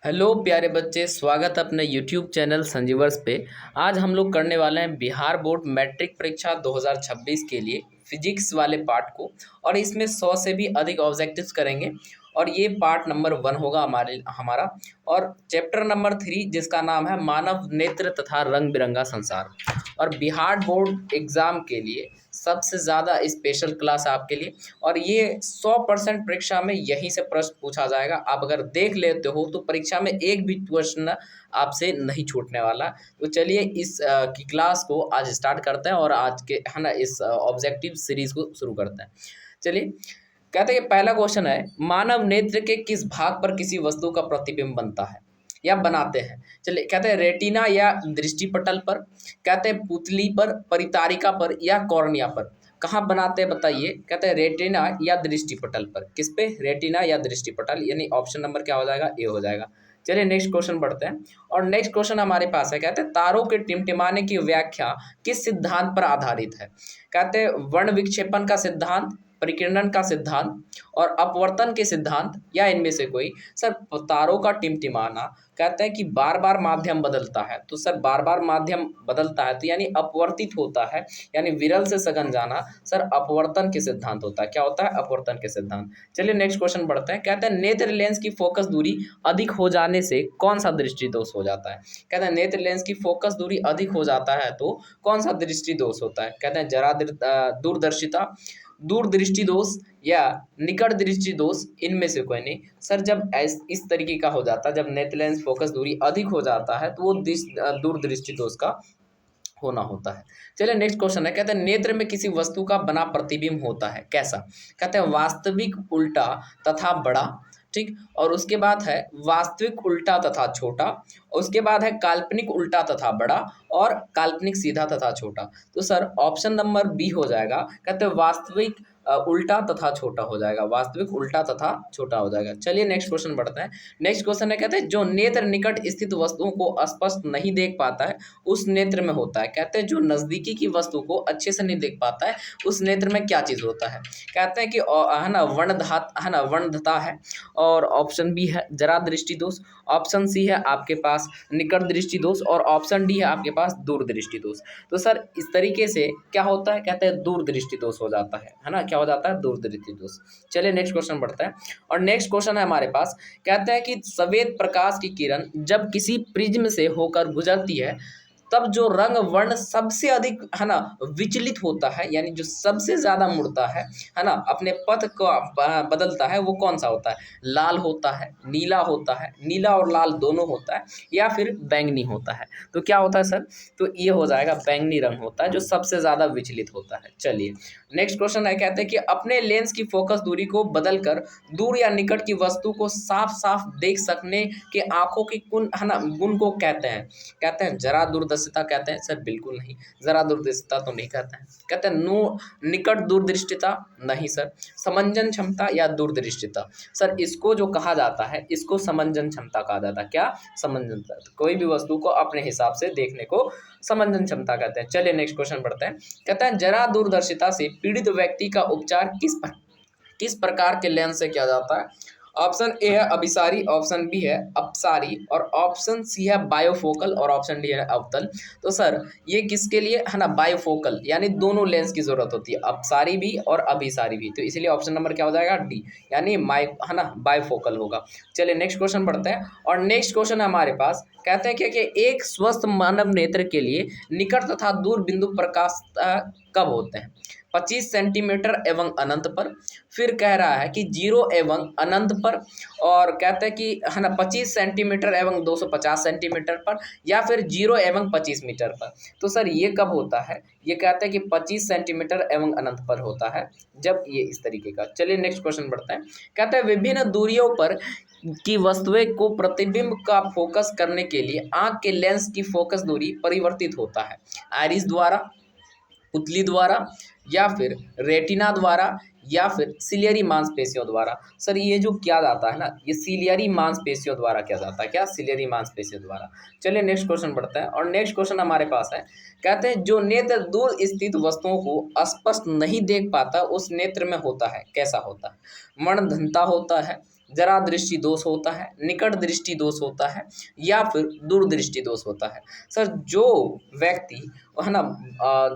Hello प्यारे बच्चे, स्वागत है अपने यूट्यूब चैनल संजीवर्स पे। आज हम लोग करने वाले हैं बिहार बोर्ड मैट्रिक परीक्षा 2026 के लिए फिजिक्स वाले पार्ट को। और इसमें 100 से भी अधिक ऑब्जेक्टिव्स करेंगे और ये पार्ट नंबर 1 होगा हमारा। और चैप्टर नंबर 3 जिसका नाम है मानव नेत्र तथा रंग बिरंगा संसार। और बिहार बोर्ड एग्ज़ाम के लिए सबसे ज़्यादा स्पेशल क्लास आपके लिए। और ये 100% परीक्षा में यहीं से प्रश्न पूछा जाएगा। आप अगर देख लेते हो तो परीक्षा में एक भी क्वेश्चन आपसे नहीं छूटने वाला। तो चलिए इस की क्लास को आज स्टार्ट करते हैं और आज के है ना इस ऑब्जेक्टिव सीरीज को शुरू करते हैं। चलिए, कहते हैं कि पहला क्वेश्चन है, मानव नेत्र के किस भाग पर किसी वस्तु का प्रतिबिंब बनता है या बनाते हैं। चलिए, कहते हैं रेटिना या दृष्टिपटल पर, कहते हैं पुतली पर, परितारिका पर या कॉर्निया पर। कहाँ बनाते हैं बताइए। कहते हैं रेटिना या दृष्टिपटल पर। किस पे? रेटिना या दृष्टिपटल, यानी ऑप्शन नंबर क्या हो जाएगा? ए हो जाएगा। चलिए नेक्स्ट क्वेश्चन बढ़ते हैं। और नेक्स्ट क्वेश्चन हमारे पास है, कहते हैं तारों के टिमटिमाने की व्याख्या किस सिद्धांत पर आधारित है। कहते हैं वर्ण विक्षेपण का सिद्धांत, परिकिरणन का सिद्धांत और अपवर्तन के सिद्धांत या इनमें से कोई। सर तारों का टिमटिमाना, कहते हैं कि बार बार माध्यम बदलता है, तो सर बार बार माध्यम बदलता है तो यानी अपवर्तित होता है, यानी विरल से सघन जाना। सर अपवर्तन के सिद्धांत होता है। क्या होता है? अपवर्तन के सिद्धांत। चलिए नेक्स्ट क्वेश्चन बढ़ते हैं। कहते हैं नेत्र लेंस की फोकस दूरी अधिक हो जाने से कौन सा दृष्टि दोष हो जाता है। कहते हैं नेत्र लेंस की फोकस दूरी अधिक हो जाता है तो कौन सा दृष्टि दोष होता है। कहते हैं दूरदर्शिता, दूर दृष्टि दोष या निकट दृष्टि दोष, इनमें से कोई नहीं। सर जब इस तरीके का हो जाता है, जब नेत्र लेंस फोकस दूरी अधिक हो जाता है तो वो दूर दृष्टि दोष का होना होता है। चलिए नेक्स्ट क्वेश्चन है, कहते हैं नेत्र में किसी वस्तु का बना प्रतिबिंब होता है, कैसा। कहते हैं वास्तविक उल्टा तथा बड़ा, ठीक। और उसके बाद है वास्तविक उल्टा तथा छोटा। उसके बाद है काल्पनिक उल्टा तथा बड़ा और काल्पनिक सीधा तथा छोटा। तो सर ऑप्शन नंबर बी हो जाएगा। कहते हैं वास्तविक उल्टा तथा छोटा हो जाएगा। वास्तविक उल्टा तथा छोटा हो जाएगा। चलिए नेक्स्ट क्वेश्चन बढ़ते हैं। नेक्स्ट क्वेश्चन है, कहते हैं जो नेत्र निकट स्थित वस्तुओं को स्पष्ट नहीं देख पाता है उस नेत्र में होता है। कहते हैं जो नजदीकी की वस्तु को अच्छे से नहीं देख पाता है उस नेत्र में क्या चीज होता है। कहते हैं कि है ना वर्णधता है। और ऑप्शन बी है जरा दृष्टि दोष, ऑप्शन सी है आपके पास निकट दृष्टि दोष और ऑप्शन डी है आपके पास दूर दृष्टि दोष। तो सर इस तरीके से क्या होता है, कहते हैं दूर दृष्टि दोष हो जाता है ना। क्या हो जाता है? दूर दृष्टि दोष। चलिए नेक्स्ट क्वेश्चन बढ़ता है। और नेक्स्ट क्वेश्चन है हमारे पास, कहते हैं कि सफेद प्रकाश की किरण जब किसी प्रिज्म से होकर गुजरती है तब जो रंग वर्ण सबसे अधिक है ना विचलित होता है, यानी जो सबसे ज्यादा मुड़ता है ना, अपने पथ को बदलता है, वो कौन सा होता है। लाल होता है, नीला होता है, नीला और लाल दोनों होता है, या फिर बैंगनी होता है। तो क्या होता है सर? तो ये हो जाएगा बैंगनी रंग होता है जो सबसे ज्यादा विचलित होता है। चलिए नेक्स्ट क्वेश्चन है, कहते हैं कि अपने लेंस की फोकस दूरी को बदलकर दूर या निकट की वस्तु को साफ साफ देख सकने के आंखों की गुण को कहते हैं। कहते हैं जरा दूरदर्शिता कहते हैं। सर बिल्कुल नहीं, जरा दूरदर्शिता तो नहीं कहते हैं। कहते हैं निकट दूरदृष्टिता नहीं सर। समंजन क्षमता या दूरदृष्टिता, सर इसको जो कहा जाता है इसको समंजन क्षमता कहा जाता है। क्या? समंजन क्षमता। कोई भी वस्तु को अपने हिसाब से देखने को समंजन क्षमता कहते हैं। चलिए नेक्स्ट क्वेश्चन बढ़ते हैं। कहते हैं जरा दूरदर्शिता से पीड़ित व्यक्ति का उपचार किस प्रकार के लेंस से किया जाता है। ऑप्शन ए है अभिसारी, ऑप्शन बी है अपसारी और ऑप्शन सी है बायोफोकल और ऑप्शन डी है अवतल। तो सर ये किसके लिए है ना? बायोफोकल, यानी दोनों लेंस की जरूरत होती है, अपसारी भी और अभिसारी भी। तो इसलिए ऑप्शन नंबर क्या हो जाएगा? डी, यानी है ना बायोफोकल होगा। चलिए नेक्स्ट क्वेश्चन बढ़ते हैं। और नेक्स्ट क्वेश्चन है हमारे पास, कहते हैं कि एक स्वस्थ मानव नेत्र के लिए निकट तथा दूर बिंदु प्रकाश कब होते हैं। 25 सेंटीमीटर एवं अनंत पर, फिर कह रहा है कि 0 एवं अनंत पर, और कहते हैं कि है ना 25 सेंटीमीटर एवं 250 सेंटीमीटर पर, या फिर 0 एवं 25 मीटर पर। तो सर ये कब होता है? ये कहते हैं कि 25 सेंटीमीटर एवं अनंत पर होता है, जब ये इस तरीके का। चलिए नेक्स्ट क्वेश्चन बढ़ते हैं। कहते हैं विभिन्न दूरियों पर की वस्तुएं को प्रतिबिंब का फोकस करने के लिए आंख के लेंस की फोकस दूरी परिवर्तित होता है। आइरिस द्वारा, पुतली द्वारा, या फिर रेटिना द्वारा, या फिर सिलियरी मांसपेशियों द्वारा। सर ये जो किया जाता है ना, ये सिलियरी मांसपेशियों द्वारा किया जाता है। क्या? सिलियरी मांसपेशियों द्वारा। चलिए नेक्स्ट क्वेश्चन बढ़ता है। और नेक्स्ट क्वेश्चन हमारे पास है, कहते हैं जो नेत्र दूर स्थित वस्तुओं को स्पष्ट नहीं देख पाता उस नेत्र में होता है, कैसा होता है। मणधनता होता है, जरा दृष्टि दोष होता है, निकट दृष्टि दोष होता है, या फिर दूरदृष्टि दोष होता है। सर जो व्यक्ति है ना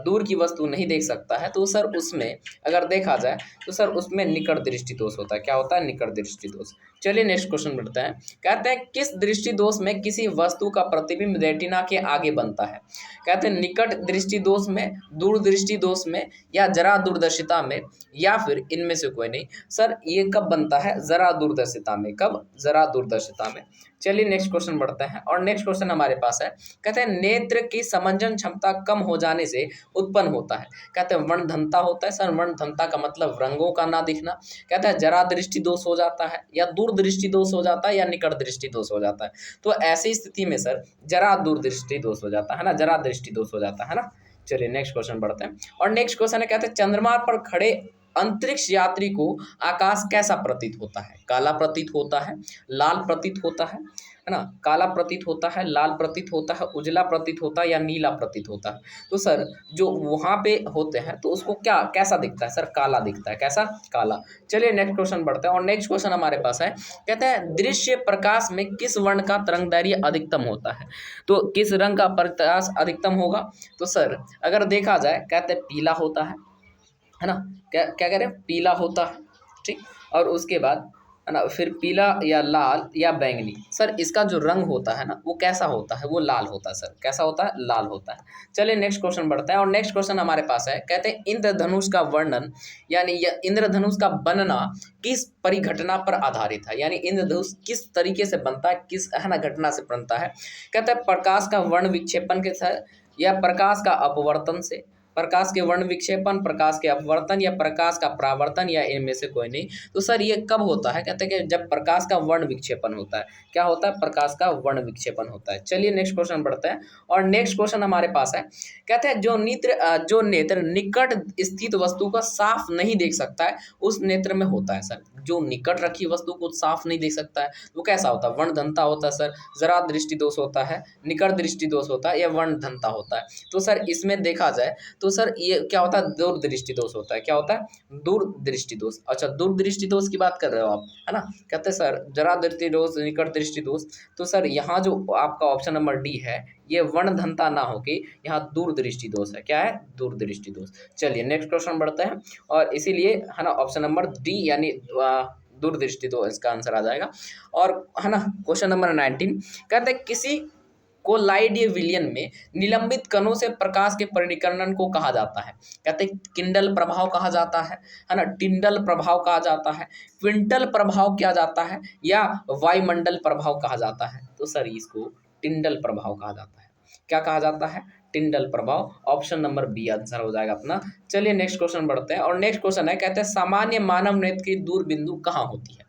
दूर की वस्तु नहीं देख सकता है तो सर उसमें अगर देखा जाए तो सर उसमें निकट दृष्टि दोष होता है। क्या होता है? निकट दृष्टि दोष। चलिए नेक्स्ट क्वेश्चन बढ़ते हैं। कहते हैं किस दृष्टि दोष में किसी वस्तु का प्रतिबिंब रेटिना के आगे बनता है? कहते हैं निकट दृष्टि दोष में, दूरदृष्टि दोष में, या जरा दूरदर्शिता में, या फिर इनमें से कोई नहीं। सर ये कब बनता है? जरा दूरदर्शिता में। कब? जरा दूरदर्शिता में। चलिए नेक्स्ट क्वेश्चन बढ़ते हैं और नेक्स्ट क्वेश्चन हमारे पास है। कहते हैं नेत्र की समंजन क्षमता कम हो जाने से उत्पन्न होता है। कहते हैं वर्णधनता होता है। सर वर्णधनता का मतलब रंगों का ना दिखना। कहते हैं जरा दृष्टि दोष हो जाता है, या दूरदृष्टि दोष हो जाता है, या निकट दृष्टि दोष हो जाता है। तो ऐसी स्थिति में सर जरा दूरदृष्टि दोष हो जाता है ना, जरा दृष्टि दोष हो जाता है ना। चलिए नेक्स्ट क्वेश्चन बढ़ते हैं और नेक्स्ट क्वेश्चन है। कहते हैं चंद्रमा पर खड़े अंतरिक्ष यात्री को आकाश कैसा प्रतीत होता है? काला प्रतीत होता है, लाल प्रतीत होता है ना, काला प्रतीत होता है, लाल प्रतीत होता है, उजला प्रतीत होता है, या नीला प्रतीत होता है। तो सर जो वहाँ पे होते हैं तो उसको क्या कैसा दिखता है? सर काला दिखता है। कैसा? काला। चलिए नेक्स्ट क्वेश्चन बढ़ते हैं और नेक्स्ट क्वेश्चन हमारे पास है। कहते हैं दृश्य प्रकाश में किस वर्ण का तरंगदैर्घ्य अधिकतम होता है? तो किस रंग का प्रकाश अधिकतम होगा? तो सर अगर देखा जाए कहते हैं पीला होता है ना। क्या क्या कह रहे हैं? पीला होता है, ठीक। और उसके बाद है ना फिर पीला या लाल या बैंगनी। सर इसका जो रंग होता है ना वो कैसा होता है? वो लाल होता है। सर कैसा होता है? लाल होता है। चलिए नेक्स्ट क्वेश्चन बढ़ता है और नेक्स्ट क्वेश्चन हमारे पास है। कहते हैं इंद्रधनुष का वर्णन यानी इंद्रधनुष का बनना किस परिघटना पर आधारित है? यानी इंद्रधनुष किस तरीके से बनता है, किस है ना घटना से बनता है? कहते हैं प्रकाश का वर्ण विक्षेपण के साथ, या प्रकाश का अपवर्तन से, प्रकाश के वर्ण विक्षेपण, प्रकाश के अपवर्तन, या प्रकाश का परावर्तन, या इनमें से कोई नहीं। तो सर ये कब होता है? कहते हैं कि जब प्रकाश का वर्ण विक्षेपण होता है। क्या होता है? प्रकाश का वर्ण विक्षेपण होता है। चलिए नेक्स्ट क्वेश्चन बढ़ते हैं और नेक्स्ट क्वेश्चन हमारे पास है। कहते हैं जो नेत्र निकट स्थित वस्तु को साफ नहीं देख सकता है उस नेत्र में होता है। सर जो निकट रखी वस्तु को साफ नहीं देख सकता है वो कैसा होता है? वर्णधनता होता है। सर जरा दृष्टि दोष होता है, निकट दृष्टि दोष होता है, या वर्णधनता होता है। तो सर इसमें देखा जाए तो सर ये क्या होता है? दूरदृष्टि दोष होता है। क्या होता है? दूरदृष्टि दोष। अच्छा दूरदृष्टि दोष की बात कर रहे हो आप, है ना। कहते हैं सर जरा दृष्टि दोष, निकट दृष्टि दोष। तो सर यहाँ जो आपका ऑप्शन नंबर डी है ये वर्णधनता ना होके यहाँ दूरदृष्टि दोष है। क्या है? दूरदृष्टि दोष। चलिए नेक्स्ट क्वेश्चन बढ़ते हैं और इसीलिए है ना ऑप्शन नंबर डी यानी दूरदृष्टि दो इसका आंसर आ जाएगा। और है ना क्वेश्चन नंबर 19 कहते हैं किसी कोलाइडीय विलयन में निलंबित कणों से प्रकाश के परिकर्णन को कहा जाता है। कहते हैं किंडल प्रभाव कहा जाता है ना, टिंडल प्रभाव कहा जाता है, क्विंटल प्रभाव किया जाता है, या वायुमंडल प्रभाव कहा जाता है। तो सर इसको टिंडल प्रभाव कहा जाता है। क्या कहा जाता है? टिंडल प्रभाव। ऑप्शन नंबर बी आंसर हो जाएगा अपना। चलिए नेक्स्ट क्वेश्चन बढ़ते हैं और नेक्स्ट क्वेश्चन है। कहते हैं सामान्य मानव नेत्र की दूर बिंदु कहाँ होती है?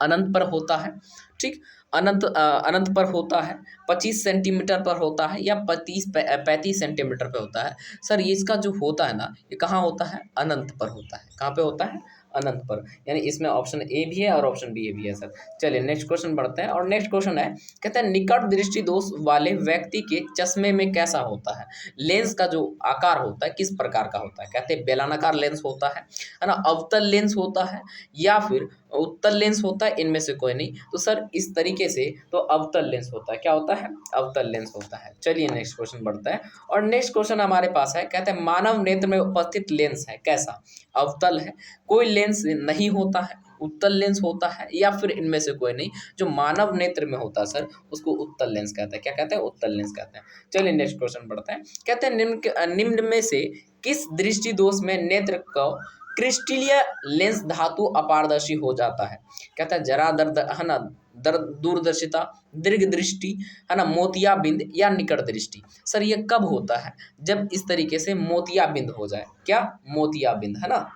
अनंत पर होता है, ठीक। अनंत पर होता है, 25 सेंटीमीटर पर होता है, या 35 सेंटीमीटर पर होता है। सर ये इसका जो होता है ना ये कहाँ होता है? अनंत पर होता है। कहाँ पे होता है? अनंत पर। यानी इसमें ऑप्शन ए भी है और ऑप्शन बी भी है। सर चलिए नेक्स्ट क्वेश्चन बढ़ते हैं और नेक्स्ट क्वेश्चन है। कहते हैं निकट दृष्टि दोष वाले व्यक्ति के चश्मे में कैसा होता है? लेंस का जो आकार होता है किस प्रकार का होता है? कहते हैं बेलनाकार लेंस होता है ना, अवतल लेंस होता है, या फिर उत्तल लेंस होता है। इनमें से कोई नहीं। तो सर इस तरीके से तो अवतल लेंस होता है। क्या होता है? अवतल लेंस होता है। चलिए नेक्स्ट क्वेश्चन बढ़ता है और नेक्स्ट क्वेश्चन हमारे पास है। कहते हैं मानव नेत्र में उपस्थित लेंस है कैसा? अवतल है, कोई लेंस नहीं होता है, उत्तल लेंस होता है, या फिर इनमें से कोई नहीं। जो मानव नेत्र में होता है सर उसको उत्तल लेंस कहते हैं। क्या कहते हैं? उत्तल लेंस कहते हैं। चलिए नेक्स्ट क्वेश्चन बढ़ते हैं। कहते हैं निम्न में से किस दृष्टि दोष में नेत्र को क्रिस्टलीय लेंस धातु अपारदर्शी हो जाता है? कहता है जरा दर्द है ना, दूरदर्शिता, दीर्घ दृष्टि है ना, मोतियाबिंद, या निकट दृष्टि। सर ये कब होता है? जब इस तरीके से मोतियाबिंद हो जाए। क्या? मोतियाबिंद, है ना,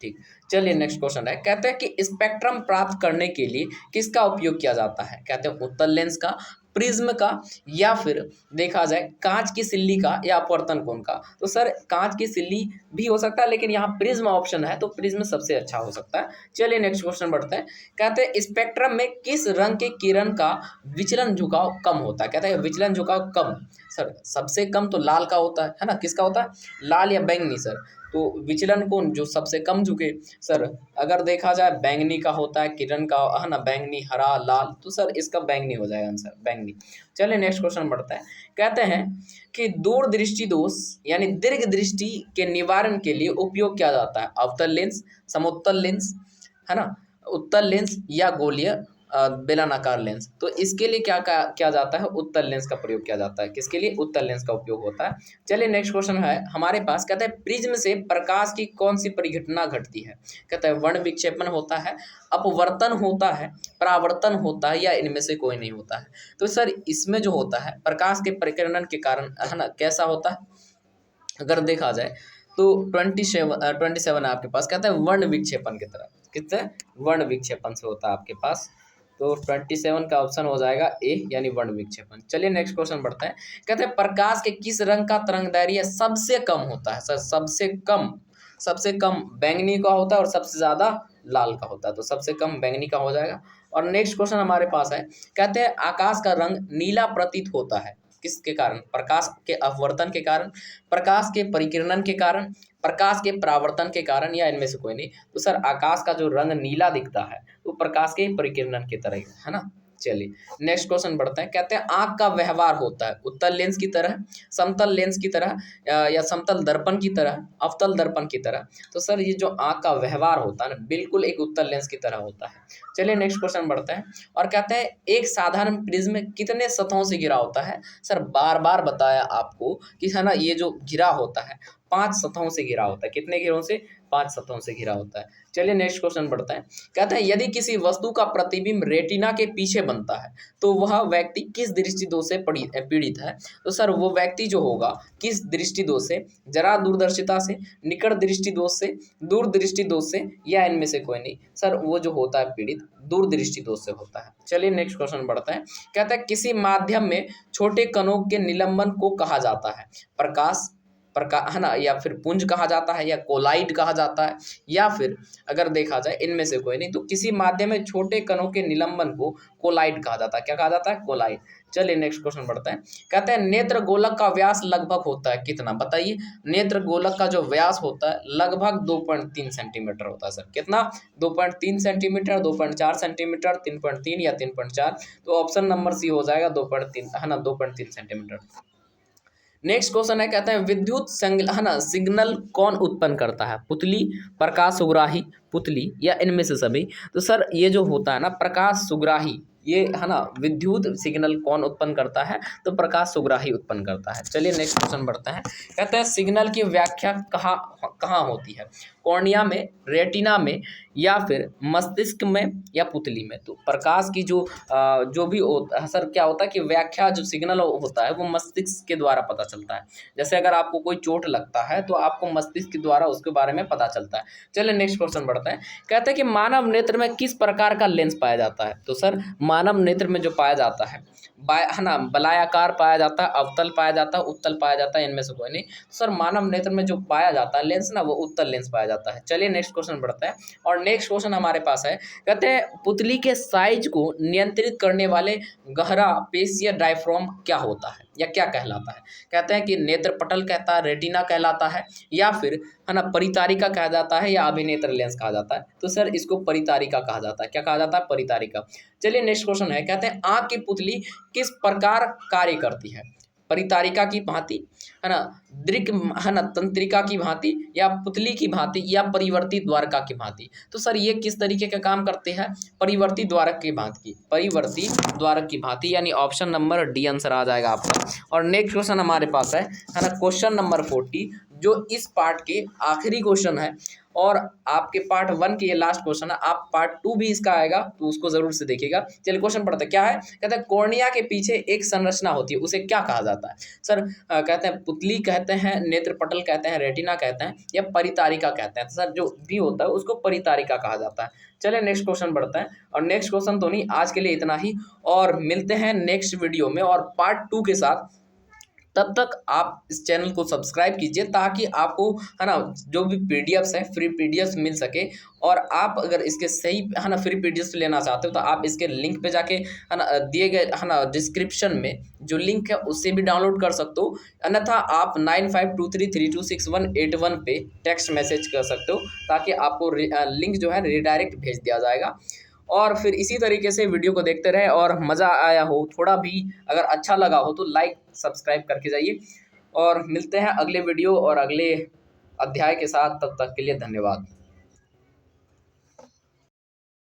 ठीक। चलिए नेक्स्ट क्वेश्चन है। कहते हैं कि स्पेक्ट्रम प्राप्त करने के लिए किसका उपयोग किया जाता है? कहते हैं उत्तल लेंस का, प्रिज्म का, या फिर देखा जाए कांच की सिल्ली का, या अपवर्तन कोण का। तो सर कांच की सिल्ली भी हो सकता है लेकिन यहाँ प्रिज्म ऑप्शन है तो प्रिज्म सबसे अच्छा हो सकता है। चलिए नेक्स्ट क्वेश्चन बढ़ते हैं। कहते हैं स्पेक्ट्रम में किस रंग के किरण का विचलन झुकाव कम होता है? कहते हैं विचलन झुकाव कम। सर सबसे कम तो लाल का होता है ना। किसका होता है? लाल या बैंगनी। सर तो विचलन कोण जो सबसे कम झुके, सर अगर देखा जाए बैंगनी का होता है, किरण का है ना, बैंगनी, हरा, लाल, तो सर इसका बैंगनी हो जाएगा आंसर, बैंगनी। चलिए नेक्स्ट क्वेश्चन बढ़ता है। कहते हैं कि दूरदृष्टि दोष यानी दीर्घ दृष्टि के निवारण के लिए उपयोग किया जाता है अवतल लेंस, समोत्तल लेंस, है ना, उत्तल लेंस या गोलीय बेलनाकार लेंस। तो इसके लिए क्या किया जाता है, उत्तल लेंस का प्रयोग किया जाता है। किसके लिए, उत्तल लेंस का उपयोग होता है। चलिए नेक्स्ट क्वेश्चन है हमारे पास। कहते हैं प्रिज्म से प्रकाश की कौन सी परिघटना घटती है। कहते हैं वर्ण विक्षेपण होता है, अपवर्तन होता है, परावर्तन होता है, या इनमें से कोई नहीं होता है। तो सर इसमें जो होता है प्रकाश के परिकर्णन के कारण, है ना, कैसा होता है, अगर देखा जाए तो 27 है आपके पास। कहता है वर्ण विक्षेपण की तरह, कितने वर्ण विक्षेपण से होता है आपके पास। तो 27 का ऑप्शन हो जाएगा ए, यानी वर्ण विक्षेपण। चलिए नेक्स्ट क्वेश्चन बढ़ते हैं। कहते हैं प्रकाश के किस रंग का तरंगदैर्घ्य सबसे कम होता है। सर सबसे कम बैंगनी का होता है और सबसे ज्यादा लाल का होता है। तो सबसे कम बैंगनी का हो जाएगा। और नेक्स्ट क्वेश्चन हमारे पास है। कहते हैं आकाश का रंग नीला प्रतीत होता है किसके कारण, प्रकाश के अपवर्तन के कारण, प्रकाश के परिकिरणन के कारण, प्रकाश के परावर्तन के कारण, या इनमें से कोई नहीं। तो सर आकाश का जो रंग नीला दिखता है वो प्रकाश के परिकिरणन की तरह ही है ना। चलिए नेक्स्ट क्वेश्चन बढ़ते हैं। कहते हैं आंख का व्यवहार होता है उत्तल लेंस की तरह, समतल लेंस की तरह, या समतल दर्पण की तरह, अवतल दर्पण की तरह। तो सर ये जो आंख का व्यवहार होता है ना, बिल्कुल एक उत्तल लेंस की तरह होता है। चलिए नेक्स्ट क्वेश्चन बढ़ते हैं। और कहते हैं एक साधारण प्रिज्म कितने सतहों से घिरा होता है। सर बार बार बताया आपको कि है ना, ये जो घिरा होता है 5 सतहों से घिरा होता है। कितने घेरों से, 5 सतहों से घिरा होता है। चलिए नेक्स्ट क्वेश्चन बढ़ता है। कहते हैं यदि किसी वस्तु का प्रतिबिंब रेटिना के पीछे बनता है तो वह व्यक्ति किस दृष्टि दोष से पीड़ित है। तो सर वो व्यक्ति जो होगा किस दृष्टि दोष से, जरा दूरदर्शिता से, निकट दृष्टि दोष से, दूर दृष्टि दोष से, या इनमें से कोई नहीं। सर वो जो होता है पीड़ित दूरदृष्टि दोष से होता है। चलिए नेक्स्ट क्वेश्चन बढ़ता है। कहता है किसी माध्यम में छोटे कणों के निलंबन को कहा जाता है प्रकाश है ना, या फिर पुंज कहा जाता है, या कोलाइड कहा जाता है, या फिर अगर देखा जाए इनमें से कोई नहीं। तो किसी माध्यम में छोटे कणों के निलंबन को कोलाइड कहा जाता है। क्या कहा जाता है, कोलाइड। चलिए नेक्स्ट क्वेश्चन बढ़ता है। कहते हैं नेत्र गोलक का व्यास लगभग होता है कितना, बताइए। नेत्र गोलक का जो व्यास होता है लगभग 2.3 सेंटीमीटर होता है। सर कितना, 2.3 सेंटीमीटर, 2.4 सेंटीमीटर, 3.3 या 3.4। तो ऑप्शन नंबर सी हो जाएगा 2.3, है ना, 2.3 सेंटीमीटर। नेक्स्ट क्वेश्चन है। कहते हैं विद्युत है ना सिग्नल कौन उत्पन्न करता है, पुतली, प्रकाश सुग्राही, पुतली, या इनमें से सभी। तो सर ये जो होता है ना प्रकाश सुग्राही, ये है ना विद्युत सिग्नल कौन उत्पन्न करता है, तो प्रकाश सुग्राही उत्पन्न करता है। चलिए नेक्स्ट क्वेश्चन बढ़ते हैं। कहते हैं सिग्नल की व्याख्या कहाँ कहाँ होती है, कॉर्निया में, रेटिना में, या फिर मस्तिष्क में, या पुतली में। तो प्रकाश की जो भी सर क्या होता है कि व्याख्या जो सिग्नल होता है वो मस्तिष्क के द्वारा पता चलता है। जैसे अगर आपको कोई चोट लगता है तो आपको मस्तिष्क के द्वारा उसके बारे में पता चलता है। चलिए नेक्स्ट क्वेश्चन बढ़ते हैं। कहते हैं कि मानव नेत्र में किस प्रकार का लेंस पाया जाता है। तो सर मानव नेत्र में जो पाया जाता है है ना, वलयाकार पाया जाता है, अवतल पाया जाता है, उत्तल पाया जाता है, इनमें से कोई नहीं। सर मानव नेत्र में जो पाया जाता है लेंस ना, वो उत्तल लेंस पाया जाता है। चलिए नेक्स्ट क्वेश्चन बढ़ता है। और नेक्स्ट क्वेश्चन हमारे पास है। कहते हैं पुतली के साइज को नियंत्रित करने वाले गहरा पेशीय डायफ्राम क्या होता है, या क्या कहलाता है। कहते हैं कि नेत्र पटल कहता है, रेटिना कहलाता है, या फिर है ना परितारिका कहा जाता है, या अभिनेत्र लेंस कहा जाता है। तो सर इसको परितारिका कहा जाता है। क्या कहा जाता है, परितारिका। चलिए नेक्स्ट क्वेश्चन है। कहते हैं आंख की पुतली किस प्रकार कार्य करती है, परितारिका की भांति, है ना, दृक, है ना, तंत्रिका की भांति, या पुतली की भांति, या परिवर्ती द्वारका की भांति। तो सर ये किस तरीके का काम करते हैं, परिवर्ती द्वारक की भांति, परिवर्ती द्वारक की भांति, यानी ऑप्शन नंबर डी आंसर आ जाएगा आपका। और नेक्स्ट क्वेश्चन हमारे पास है ना, क्वेश्चन नंबर 40, जो इस पार्ट के आखिरी क्वेश्चन है, और आपके पार्ट 1 के ये लास्ट क्वेश्चन है। आप पार्ट 2 भी इसका आएगा तो उसको जरूर से देखिएगा। चलिए क्वेश्चन पढ़ते हैं। क्या है, कहते हैं कॉर्निया के पीछे एक संरचना होती है, उसे क्या कहा जाता है। सर कहते हैं पुतली कहते हैं, नेत्र पटल कहते हैं, रेटिना कहते हैं, या परितारिका कहते हैं। तो सर जो भी होता है उसको परितारिका कहा जाता है। चलिए नेक्स्ट क्वेश्चन बढ़ता है। और नेक्स्ट क्वेश्चन तो नहीं, आज के लिए इतना ही, और मिलते हैं नेक्स्ट वीडियो में और पार्ट 2 के साथ। तब तक आप इस चैनल को सब्सक्राइब कीजिए ताकि आपको है ना जो भी पीडीएफ्स हैं फ्री पीडीएफ्स मिल सके। और आप अगर इसके सही है ना फ्री पीडीएफ्स लेना चाहते हो तो आप इसके लिंक पे जाके है ना दिए गए है ना डिस्क्रिप्शन में जो लिंक है उससे भी डाउनलोड कर सकते हो। अन्यथा आप 9523326181 पे टेक्स्ट मैसेज कर सकते हो ताकि आपको लिंक जो है रिडायरेक्ट भेज दिया जाएगा। और फिर इसी तरीके से वीडियो को देखते रहे और मज़ा आया हो, थोड़ा भी अगर अच्छा लगा हो तो लाइक सब्सक्राइब करके जाइए। और मिलते हैं अगले वीडियो और अगले अध्याय के साथ, तब तक के लिए धन्यवाद।